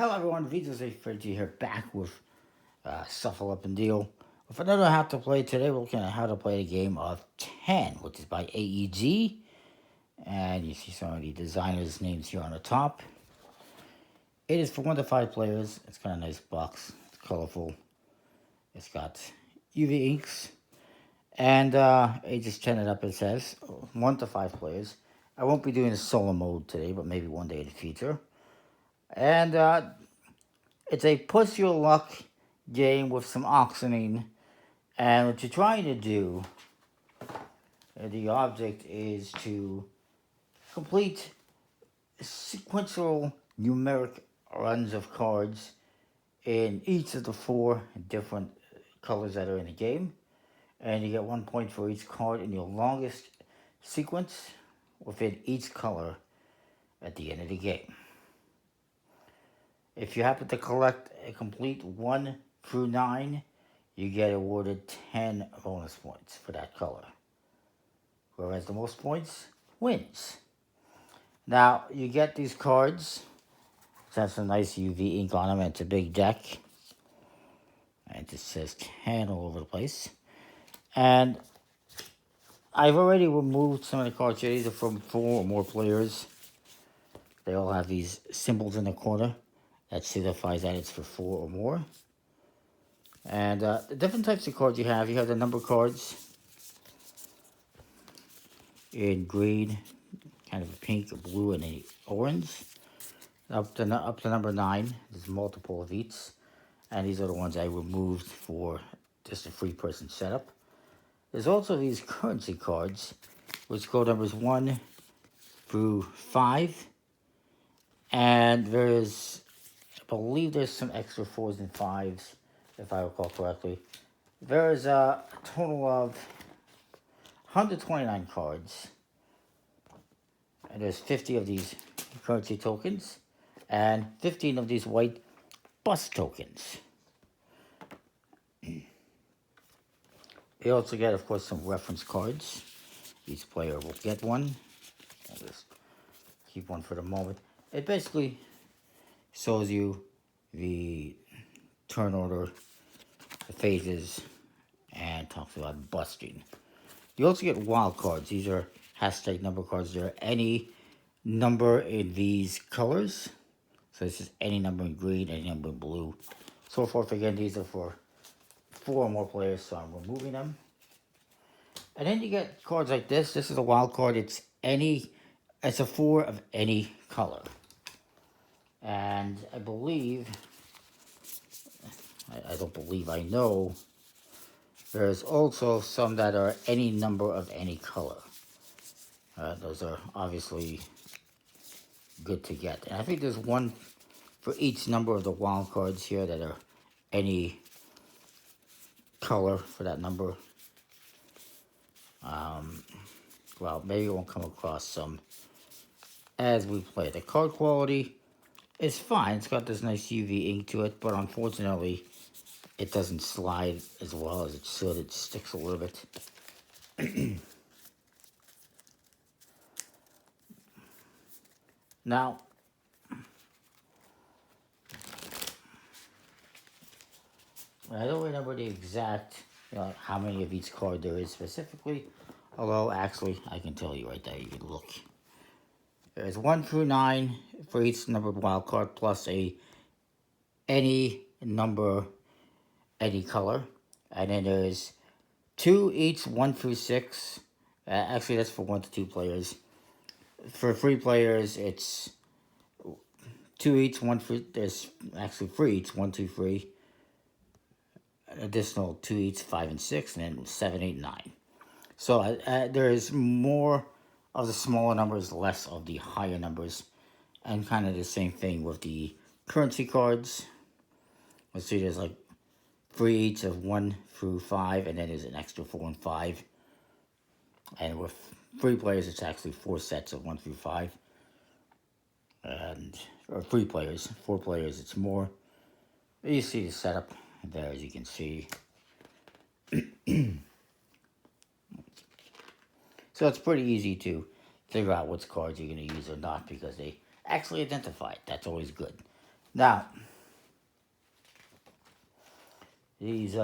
Hello everyone, Vito's a Freddy here back with Shuffle Up and Deal. With another How to Play today, we're looking at how to play a game of 10, which is by AEG. And you see some of the designers' names here on the top. It is for 1 to 5 players. It's got a nice box. It's colorful. It's got UV inks. And ages 10 and up, it says. 1 to 5 players. I won't be doing a solo mode today, but maybe one day in the future. And it's a push your luck game with some auctioning. And what you're trying to do, the object is to complete sequential numeric runs of cards in each of the 4 different colors that are in the game. And you get 1 point for each card in your longest sequence within each color at the end of the game. If you happen to collect a complete 1 through 9, you get awarded 10 bonus points for that color. Whereas the most points wins. Now, you get these cards. It has some nice UV ink on them, and it's a big deck. And it just says 10 all over the place. And I've already removed some of the cards here. These are from 4 or more players. They all have these symbols in the corner. That signifies that it's for 4 or more. And the different types of cards you have the number cards in green, kind of a pink, a blue, and a orange. Up to number 9, there's multiple of each. And these are the ones I removed for just a free person setup. There's also these currency cards, which go numbers 1 through 5. And there's, I believe there's some extra 4s and 5s, if I recall correctly. There's a total of 129 cards. And there's 50 of these currency tokens and 15 of these white bus tokens. You also get, of course, some reference cards. Each player will get one. I'll just keep one for the moment. It basically shows you the turn order, the phases, and talks about busting. You also get wild cards. These are hashtag number cards. There are any number in these colors. So this is any number in green, any number in blue. So forth. Again, these are for 4 or more players, so I'm removing them. And then you get cards like this. This is a wild card. It's a 4 of any color. And I believe, I don't believe, I know, there's also some that are any number of any color. Those are obviously good to get. And I think there's one for each number of the wild cards here that are any color for that number. Well, maybe we'll come across some as we play. The card quality is fine. It's got this nice UV ink to it, but unfortunately, it doesn't slide as well as it should. It sticks a little bit. Now, I don't remember the exact, how many of each card there is specifically. Although, actually, I can tell you right there. You can look. There's 1 through 9 for each numbered wild card, plus any number, any color. And then there's 2 each, 1 through 6. Actually, that's for 1 to 2 players. For 3 players, it's 2 each, 1 through. There's actually 3 each, 1, 2, 3. An additional 2 each, 5 and 6, and then 7, 8, 9. So there is more of the smaller numbers, less of the higher numbers. And kind of the same thing with the currency cards. Let's see, there's like 3 each of 1 through 5, and then there's an extra 4 and 5. And with 3 players, it's actually 4 sets of 1 through 5. Or 3 players. 4 players, it's more. You see the setup there, as you can see. So it's pretty easy to figure out which cards you're going to use or not, because they actually identify it. That's always good. Now, These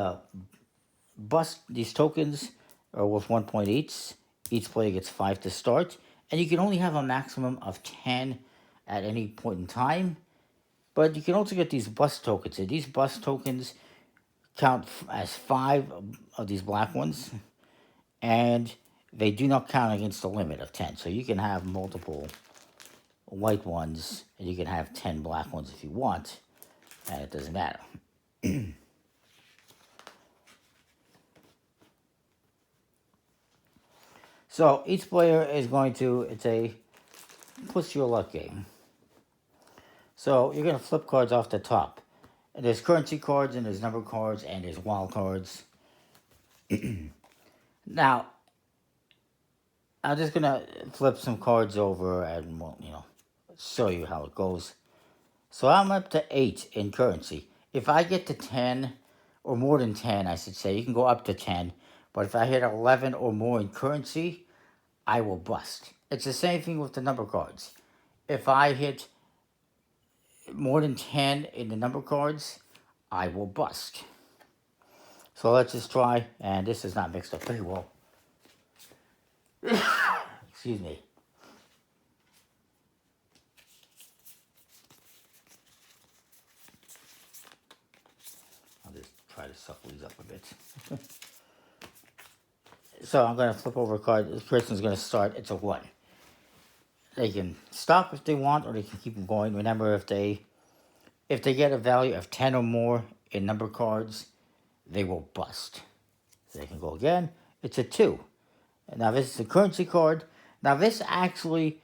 these tokens are worth 1 point each. Each player gets 5 to start, and you can only have a maximum of 10 at any point in time. But you can also get these bust tokens. And these bust tokens count as 5 of these black ones, and they do not count against the limit of 10. So you can have multiple white ones, and you can have 10 black ones if you want, and it doesn't matter. So each player is going to, it's a push your luck game. So you're going to flip cards off the top. And there's currency cards, and there's number cards, and there's wild cards. Now, I'm just going to flip some cards over and, well, show you how it goes. So I'm up to 8 in currency. If I get to 10, or more than 10, I should say, you can go up to 10. But if I hit 11 or more in currency, I will bust. It's the same thing with the number cards. If I hit more than 10 in the number cards, I will bust. So let's just try, and this is not mixed up very well. Excuse me. I'll just try to shuffle these up a bit. So I'm going to flip over a card. This person's going to start. It's a 1. They can stop if they want, or they can keep them going. Remember, if they get a value of 10 or more in number cards, they will bust. So they can go again. It's a 2. Now this is a currency card. Now this actually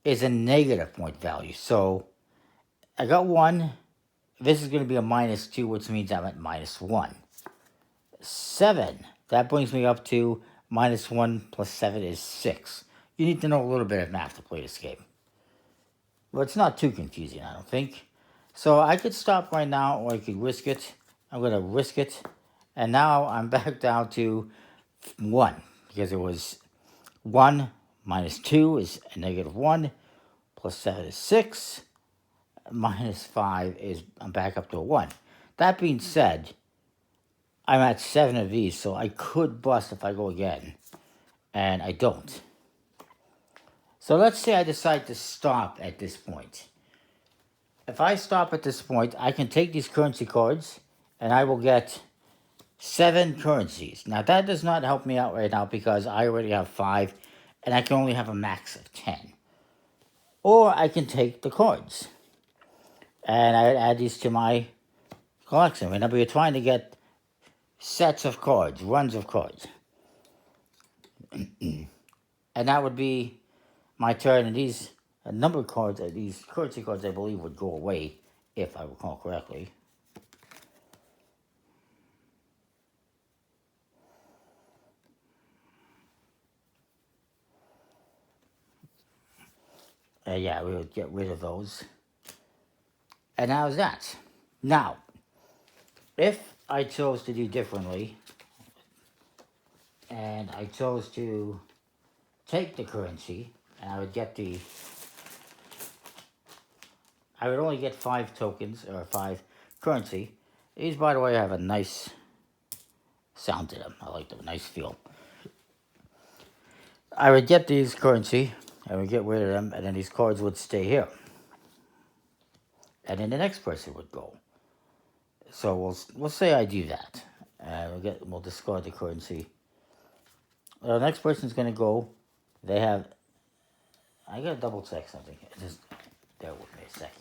is a negative point value. So I got 1. This is going to be a -2, which means I'm at -1. 7. That brings me up to -1 plus 7 is 6. You need to know a little bit of math to play this game. But it's not too confusing, I don't think. So I could stop right now, or I could risk it. I'm going to risk it. And now I'm back down to 1. Because it was 1 minus 2 is a -1. Plus 7 is 6. -5 is, I'm back up to a 1. That being said, I'm at 7 of these, so I could bust if I go again. And I don't. So let's say I decide to stop at this point. If I stop at this point, I can take these currency cards, and I will get 7 currencies. Now that does not help me out right now because I already have 5, and I can only have a max of 10. Or I can take the cards, and I add these to my collection. Remember, you're trying to get sets of cards, runs of cards. And that would be my turn, and these number cards, these currency cards, I believe, would go away, if I recall correctly. Yeah, we would get rid of those. And how's that? Now, if I chose to do differently, and I chose to take the currency, and I would get I would only get 5 tokens, or 5 currency. These, by the way, have a nice sound to them. I like them, nice feel. I would get these currency, I would get rid of them, and then these cards would stay here. And then the next person would go. So we'll say I do that. We'll discard the currency. The next person's gonna go. They have. I gotta double check something. Just bear with me a sec.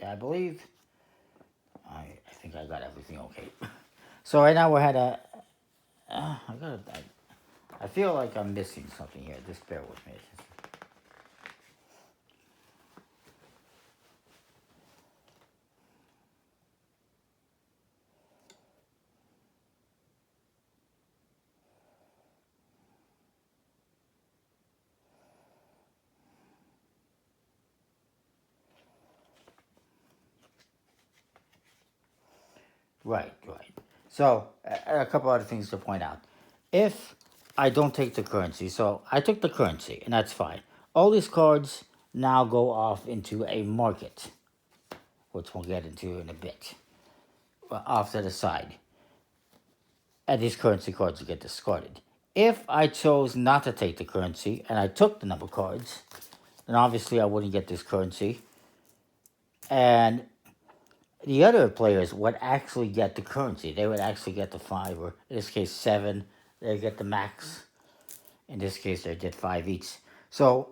I believe. I think I got everything okay. So right now we had a. I feel like I'm missing something here. Just bear with me. Right. So, a couple other things to point out. If I don't take the currency, so I took the currency, and that's fine. All these cards now go off into a market, which we'll get into in a bit, off to the side. And these currency cards will get discarded. If I chose not to take the currency and I took the number cards, then obviously I wouldn't get this currency. And the other players would actually get the currency. They would actually get the 5, or in this case 7. They get the max. In this case, they get 5 each. So,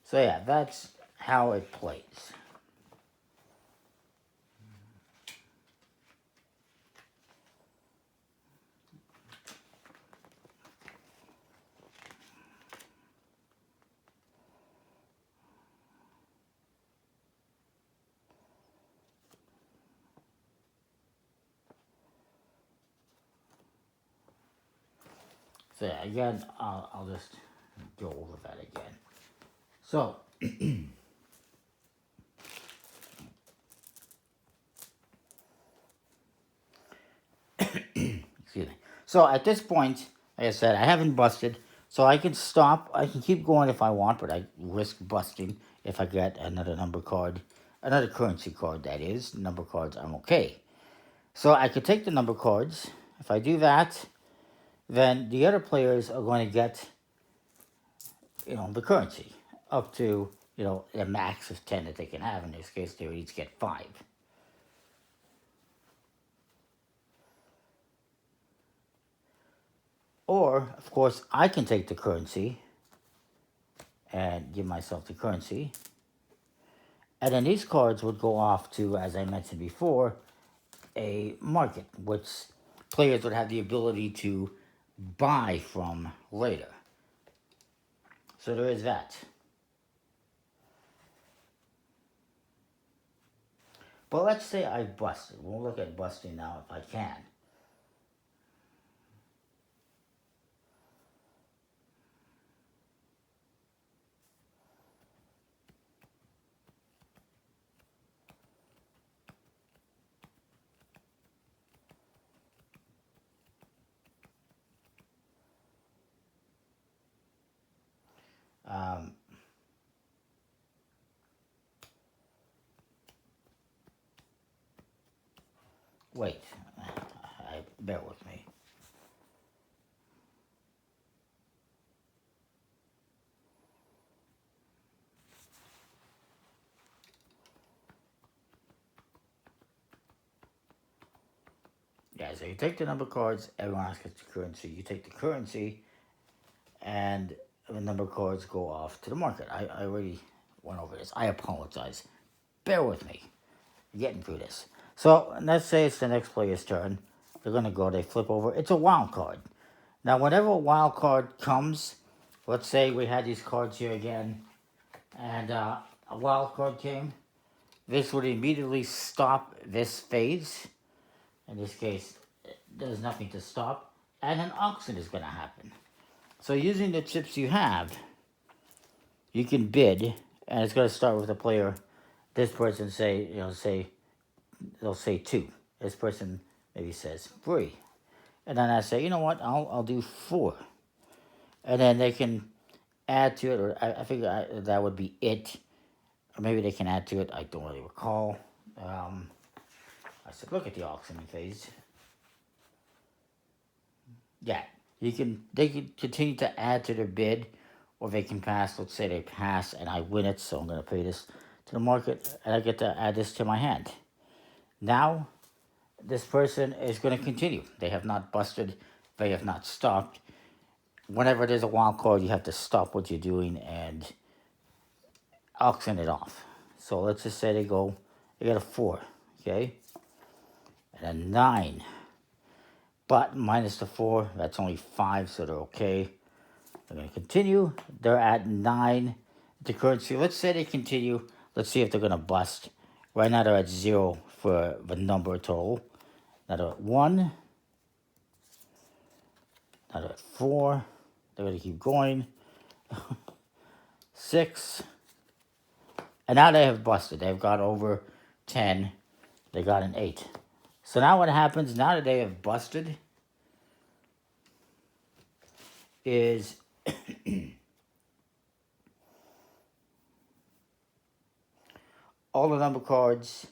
so yeah, that's how it plays. So yeah, again, I'll just go over that again. So, excuse me. So at this point, like I said, I haven't busted, so I can stop. I can keep going if I want, but I risk busting if I get another number card, another currency card. That is, number cards. I'm okay. So I could take the number cards. If I do that, then the other players are going to get, the currency up to, a max of 10 that they can have. In this case, they would each get 5. Or, of course, I can take the currency and give myself the currency. And then these cards would go off to, as I mentioned before, a market, which players would have the ability to buy from later. So there is that. But let's say I busted. We'll look at busting now if I can. Um, wait, bear with me. Yeah, so you take the number cards, everyone else gets the currency. You take the currency, and the number cards go off to the market. I already went over this. I apologize. Bear with me. I'm getting through this. So let's say it's the next player's turn. They're going to go, they flip over. It's a wild card. Now, whenever a wild card comes, let's say we had these cards here again, and a wild card came, this would immediately stop this phase. In this case, there's nothing to stop, and an auction is going to happen. So using the chips you have, you can bid, and it's going to start with a player. This person they'll say 2. This person maybe says 3, and then I say, you know what, I'll do 4, and then they can add to it, or I figure that would be it, or maybe they can add to it. I don't really recall. I said, look at the auctioning phase. Yeah, they can continue to add to their bid, or they can pass. Let's say they pass and I win it, so I'm going to pay this to the market, and I get to add this to my hand. Now, this person is going to continue. They have not busted. They have not stopped. Whenever there's a wild card, you have to stop what you're doing and auction it off. So let's just say they get a 4, okay? And a 9. But minus the 4, that's only 5, so they're okay. They're going to continue. They're at 9. The currency, let's say they continue. Let's see if they're going to bust. Right now they're at 0 for the number total. Now they're at 1. Now they're at 4. They're going to keep going. 6. And now they have busted. They've got over 10. They got an 8. So now what happens, now that they have busted, is all the number cards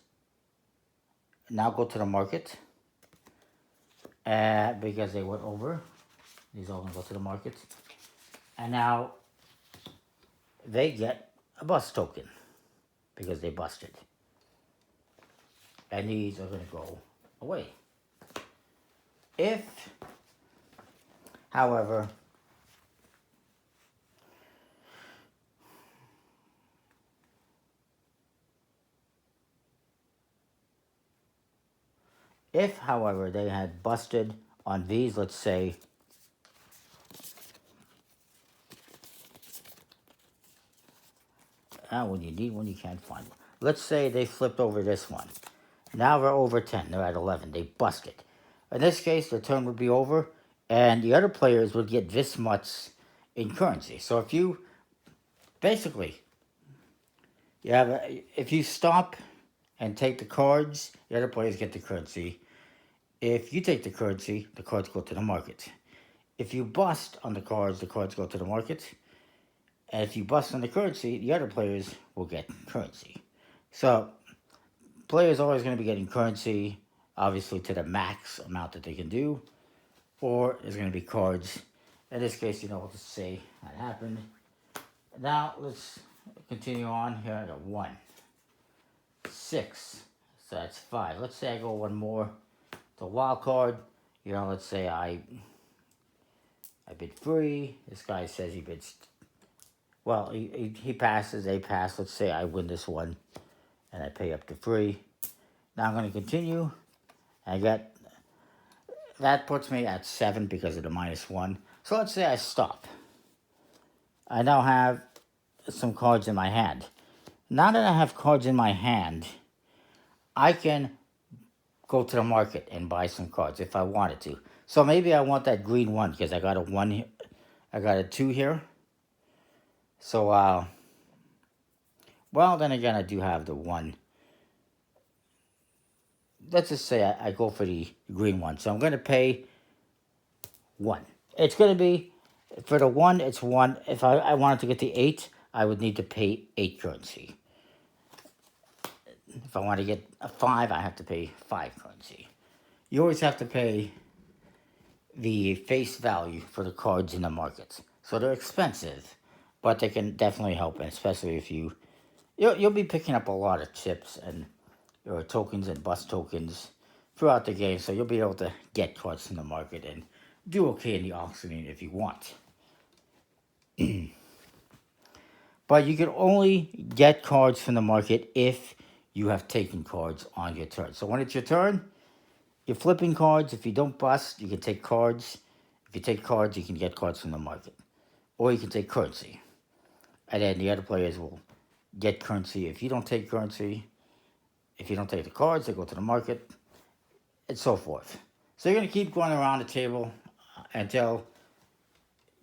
now go to the market. Because they went over. These all going to go to the market. And now they get a bust token because they busted. And these are going to go away. If, however, they had busted on these, let's say, when you need one, you can't find one. Let's say they flipped over this one. Now they're over 10. They're at 11. They busted. In this case, the turn would be over, and the other players would get this much in currency. So if you, basically, if you stop and take the cards, the other players get the currency. If you take the currency, the cards go to the market. If you bust on the cards go to the market. And if you bust on the currency, the other players will get currency. So, players are always going to be getting currency, obviously to the max amount that they can do. Or there's going to be cards. In this case, let's say that happened. Now, let's continue on. Here I got 1, 6. So that's 5. Let's say I go one more. The wild card, let's say I bid 3. This guy says he bids. Well, he passes, they pass. Let's say I win this one, and I pay up to 3. Now I'm going to continue. That puts me at 7 because of the -1. So let's say I stop. I now have some cards in my hand. Now that I have cards in my hand, I can go to the market and buy some cards if I wanted to. So maybe I want that green one because I got a 1 here. I got a 2 here. So, well, then again, I do have the 1. Let's just say I go for the green one. So I'm going to pay 1. It's going to be, for the 1, it's 1. If I wanted to get the 8, I would need to pay 8 currency. If I want to get a 5, I have to pay 5 currency. You always have to pay the face value for the cards in the market. So they're expensive, but they can definitely help, especially if you'll be picking up a lot of chips and tokens and bust tokens throughout the game, so you'll be able to get cards in the market and do okay in the auctioning if you want. But you can only get cards from the market if you have taken cards on your turn. So when it's your turn, you're flipping cards. If you don't bust, you can take cards. If you take cards, you can get cards from the market. Or you can take currency. And then the other players will get currency. If you don't take currency, if you don't take the cards, they go to the market, and so forth. So you're going to keep going around the table until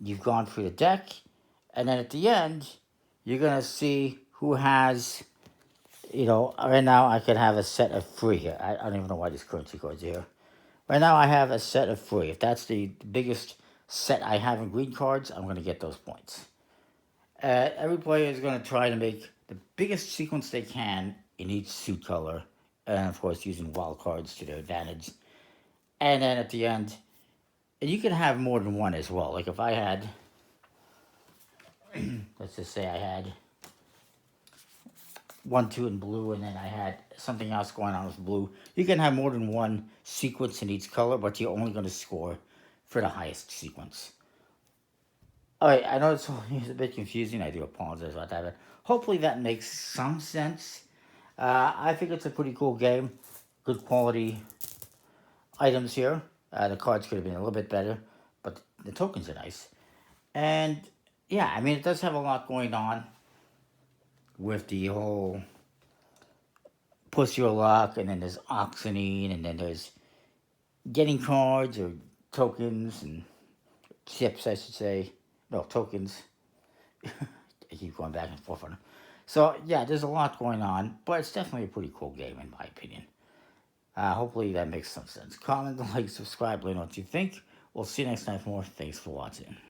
you've gone through the deck. And then at the end, you're going to see who has, right now I could have a set of 3 here. I don't even know why these currency cards are here. Right now I have a set of 3. If that's the biggest set I have in green cards, I'm going to get those points. Every player is going to try to make the biggest sequence they can in each suit color. And of course using wild cards to their advantage. And then at the end, and you can have more than one as well. Like if I had, let's just say I had 1, 2 in blue, and then I had something else going on with blue. You can have more than one sequence in each color, but you're only going to score for the highest sequence. Alright, I know it's a bit confusing. I do apologize about that, but hopefully that makes some sense. I think it's a pretty cool game. Good quality items here. The cards could have been a little bit better, but the tokens are nice. And yeah, I mean, it does have a lot going on with the whole push your luck, and then there's auctioning, and then there's getting cards or tokens and chips, I should say. No, tokens. I keep going back and forth on them. So yeah, there's a lot going on, but it's definitely a pretty cool game in my opinion. Hopefully that makes some sense. Comment, like, subscribe, let me know what you think. We'll see you next time for more. Thanks for watching.